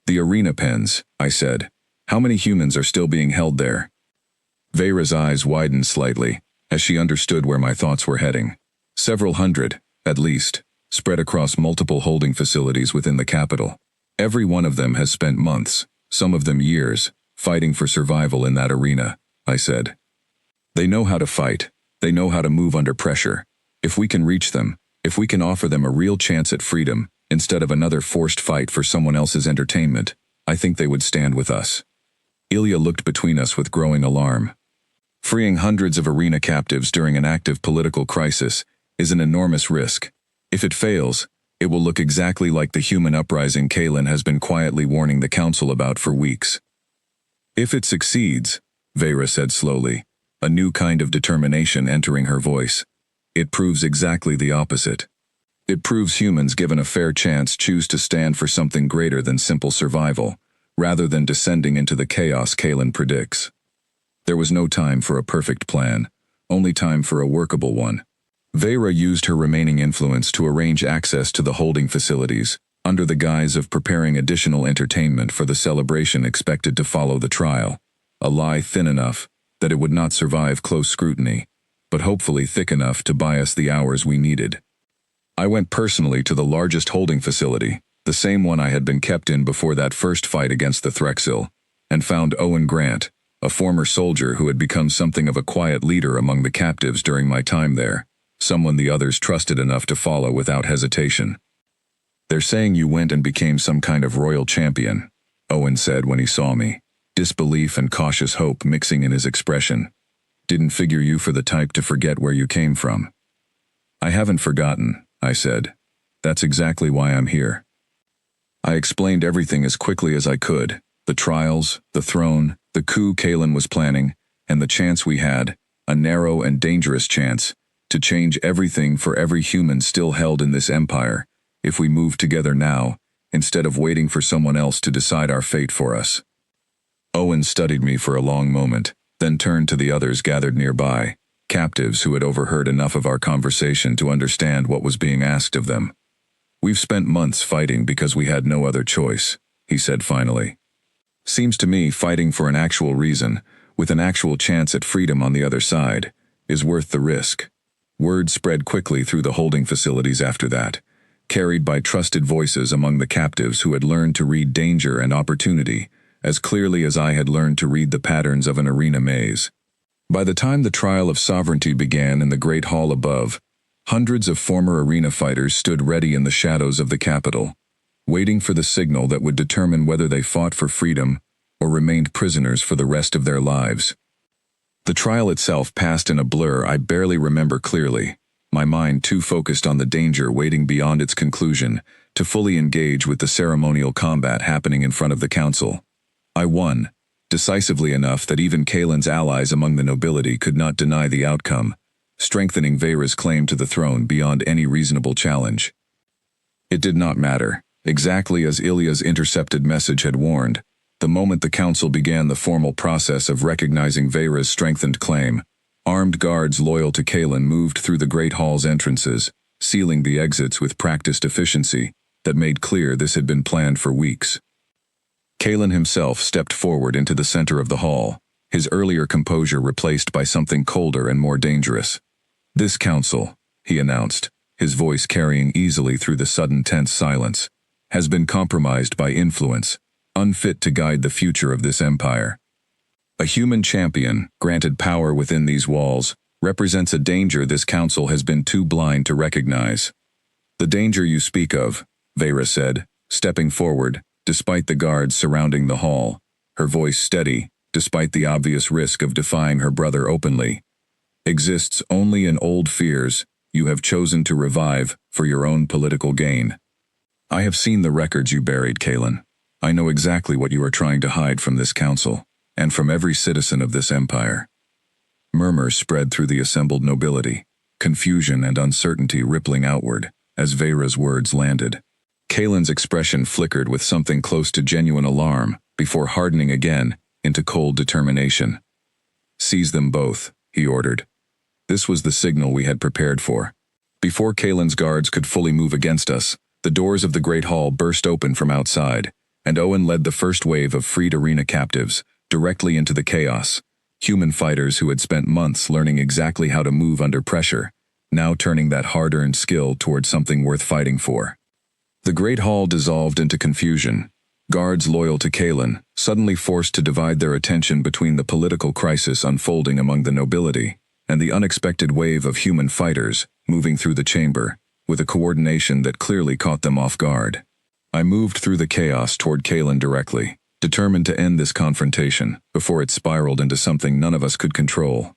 "The arena pens," I said. "How many humans are still being held there?" Veyra's eyes widened slightly, as she understood where my thoughts were heading. "Several hundred, at least, spread across multiple holding facilities within the capital. Every one of them has spent months, some of them years, fighting for survival in that arena," I said. "They know how to fight. They know how to move under pressure. If we can reach them, if we can offer them a real chance at freedom, instead of another forced fight for someone else's entertainment, I think they would stand with us." Ilya looked between us with growing alarm. "Freeing hundreds of arena captives during an active political crisis is an enormous risk. If it fails, it will look exactly like the human uprising Kalen has been quietly warning the council about for weeks." "If it succeeds," Veyra said slowly, a new kind of determination entering her voice, "it proves exactly the opposite. It proves humans given a fair chance choose to stand for something greater than simple survival, rather than descending into the chaos Kalen predicts." There was no time for a perfect plan, only time for a workable one. Veyra used her remaining influence to arrange access to the holding facilities, under the guise of preparing additional entertainment for the celebration expected to follow the trial, a lie thin enough that it would not survive close scrutiny, but hopefully thick enough to buy us the hours we needed. I went personally to the largest holding facility, the same one I had been kept in before that first fight against the Threxil, and found Owen Grant, a former soldier who had become something of a quiet leader among the captives during my time there, someone the others trusted enough to follow without hesitation. "They're saying you went and became some kind of royal champion," Owen said when he saw me, disbelief and cautious hope mixing in his expression. "Didn't figure you for the type to forget where you came from." "I haven't forgotten," I said. "That's exactly why I'm here." I explained everything as quickly as I could, the trials, the throne, the coup Kalen was planning, and the chance we had, a narrow and dangerous chance, to change everything for every human still held in this empire, if we moved together now, instead of waiting for someone else to decide our fate for us. Owen studied me for a long moment, then turned to the others gathered nearby, captives who had overheard enough of our conversation to understand what was being asked of them. "We've spent months fighting because we had no other choice," he said finally. "Seems to me fighting for an actual reason, with an actual chance at freedom on the other side, is worth the risk." Word spread quickly through the holding facilities after that, carried by trusted voices among the captives who had learned to read danger and opportunity as clearly as I had learned to read the patterns of an arena maze. By the time the trial of sovereignty began in the great hall above, hundreds of former arena fighters stood ready in the shadows of the capital, waiting for the signal that would determine whether they fought for freedom or remained prisoners for the rest of their lives. The trial itself passed in a blur I barely remember clearly, my mind too focused on the danger waiting beyond its conclusion to fully engage with the ceremonial combat happening in front of the council. I won, decisively enough that even Kalen's allies among the nobility could not deny the outcome, strengthening Veyra's claim to the throne beyond any reasonable challenge. It did not matter, exactly as Ilya's intercepted message had warned. The moment the council began the formal process of recognizing Veyra's strengthened claim, armed guards loyal to Kalen moved through the Great Hall's entrances, sealing the exits with practiced efficiency that made clear this had been planned for weeks. Kalen himself stepped forward into the center of the hall, his earlier composure replaced by something colder and more dangerous. "This council," he announced, his voice carrying easily through the sudden tense silence, has been compromised by influence, unfit to guide the future of this empire. A human champion, granted power within these walls, represents a danger this council has been too blind to recognize. The danger you speak of, Vera said, stepping forward, despite the guards surrounding the hall, her voice steady, despite the obvious risk of defying her brother openly, exists only in old fears you have chosen to revive for your own political gain. I have seen the records you buried, Kalen. I know exactly what you are trying to hide from this council, and from every citizen of this empire. Murmurs spread through the assembled nobility, confusion and uncertainty rippling outward as Vera's words landed. Kalen's expression flickered with something close to genuine alarm before hardening again into cold determination. Seize them both, he ordered. This was the signal we had prepared for. Before Kalen's guards could fully move against us, the doors of the Great Hall burst open from outside, and Owen led the first wave of freed arena captives directly into the chaos, human fighters who had spent months learning exactly how to move under pressure, now turning that hard-earned skill towards something worth fighting for. The Great Hall dissolved into confusion. Guards loyal to Kalen, suddenly forced to divide their attention between the political crisis unfolding among the nobility and the unexpected wave of human fighters moving through the chamber, with a coordination that clearly caught them off guard. I moved through the chaos toward Kalen directly, determined to end this confrontation before it spiraled into something none of us could control.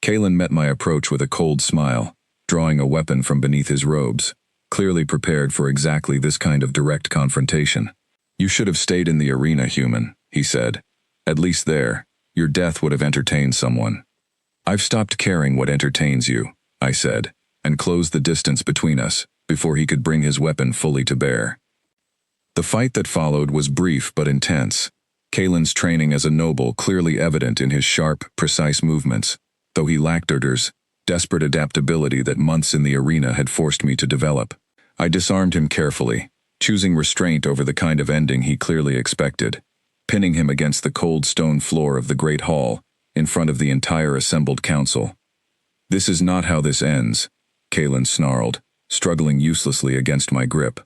Kalen met my approach with a cold smile, drawing a weapon from beneath his robes, clearly prepared for exactly this kind of direct confrontation. You should have stayed in the arena, human, he said. At least there, your death would have entertained someone. I've stopped caring what entertains you, I said, and closed the distance between us before he could bring his weapon fully to bear. The fight that followed was brief but intense, Kalen's training as a noble clearly evident in his sharp, precise movements, though he lacked Erder's desperate adaptability that months in the arena had forced me to develop. I disarmed him carefully, choosing restraint over the kind of ending he clearly expected, pinning him against the cold stone floor of the Great Hall in front of the entire assembled council. This is not how this ends, Kalen snarled, struggling uselessly against my grip.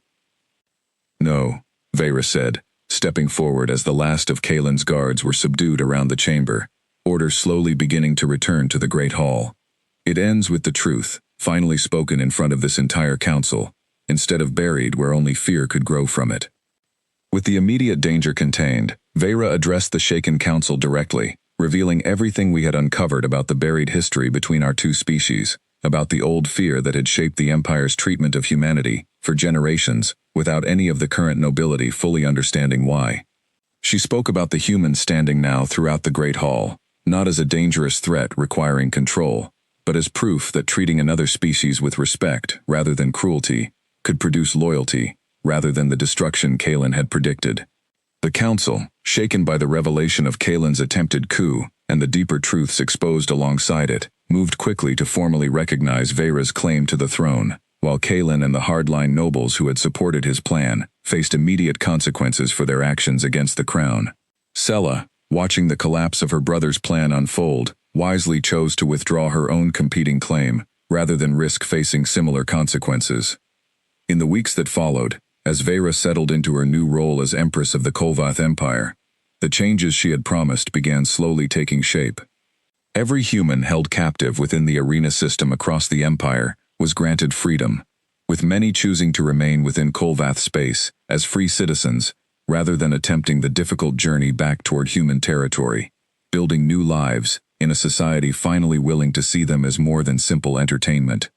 No, Vera said, stepping forward as the last of Kalen's guards were subdued around the chamber, order slowly beginning to return to the Great Hall. It ends with the truth, finally spoken in front of this entire council, instead of buried where only fear could grow from it. With the immediate danger contained, Vera addressed the shaken council directly, revealing everything we had uncovered about the buried history between our two species, about the old fear that had shaped the Empire's treatment of humanity for generations, without any of the current nobility fully understanding why. She spoke about the humans standing now throughout the Great Hall, not as a dangerous threat requiring control, but as proof that treating another species with respect rather than cruelty could produce loyalty rather than the destruction Kalen had predicted. The council, shaken by the revelation of Kalen's attempted coup and the deeper truths exposed alongside it, moved quickly to formally recognize Vera's claim to the throne, while Kalen and the hardline nobles who had supported his plan faced immediate consequences for their actions against the crown. Sela, watching the collapse of her brother's plan unfold, wisely chose to withdraw her own competing claim, rather than risk facing similar consequences. In the weeks that followed, as Vera settled into her new role as Empress of the Kolvath Empire, the changes she had promised began slowly taking shape. Every human held captive within the arena system across the Empire was granted freedom, with many choosing to remain within Kolvath space as free citizens, rather than attempting the difficult journey back toward human territory, building new lives in a society finally willing to see them as more than simple entertainment.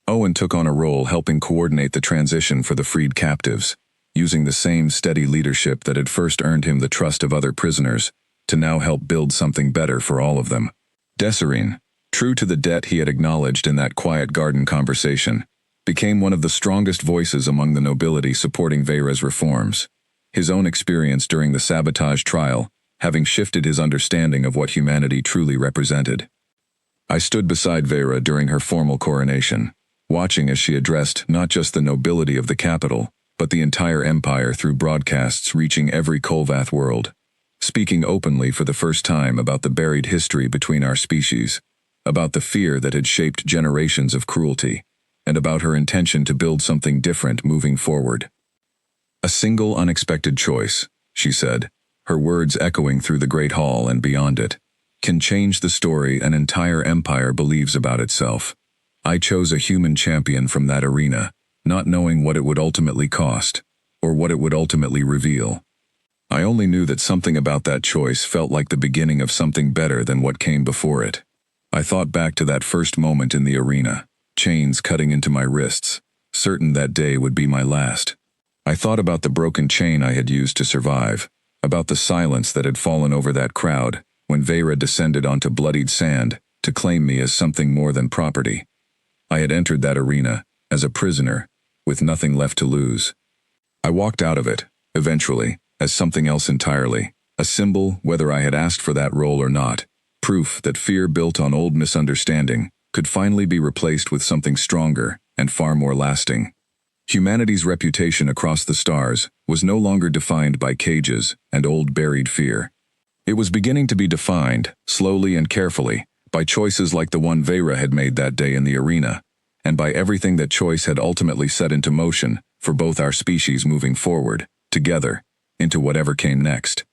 Owen took on a role helping coordinate the transition for the freed captives, using the same steady leadership that had first earned him the trust of other prisoners, to now help build something better for all of them. Desireen, true to the debt he had acknowledged in that quiet garden conversation, became one of the strongest voices among the nobility supporting Vera's reforms, his own experience during the sabotage trial having shifted his understanding of what humanity truly represented. I stood beside Vera during her formal coronation, watching as she addressed not just the nobility of the capital, but the entire empire through broadcasts reaching every Kolvath world, speaking openly for the first time about the buried history between our species, about the fear that had shaped generations of cruelty, and about her intention to build something different moving forward. "A single unexpected choice," she said, her words echoing through the great hall and beyond it, "can change the story an entire empire believes about itself. I chose a human champion from that arena, not knowing what it would ultimately cost, or what it would ultimately reveal. I only knew that something about that choice felt like the beginning of something better than what came before it. I thought back to that first moment in the arena, chains cutting into my wrists, certain that day would be my last. I thought about the broken chain I had used to survive, about the silence that had fallen over that crowd when Vera descended onto bloodied sand to claim me as something more than property. I had entered that arena, as a prisoner, with nothing left to lose. I walked out of it, eventually, as something else entirely, a symbol whether I had asked for that role or not, proof that fear built on old misunderstanding could finally be replaced with something stronger and far more lasting. Humanity's reputation across the stars was no longer defined by cages and old buried fear. It was beginning to be defined, slowly and carefully, by choices like the one Vera had made that day in the arena, and by everything that choice had ultimately set into motion for both our species moving forward, together, into whatever came next.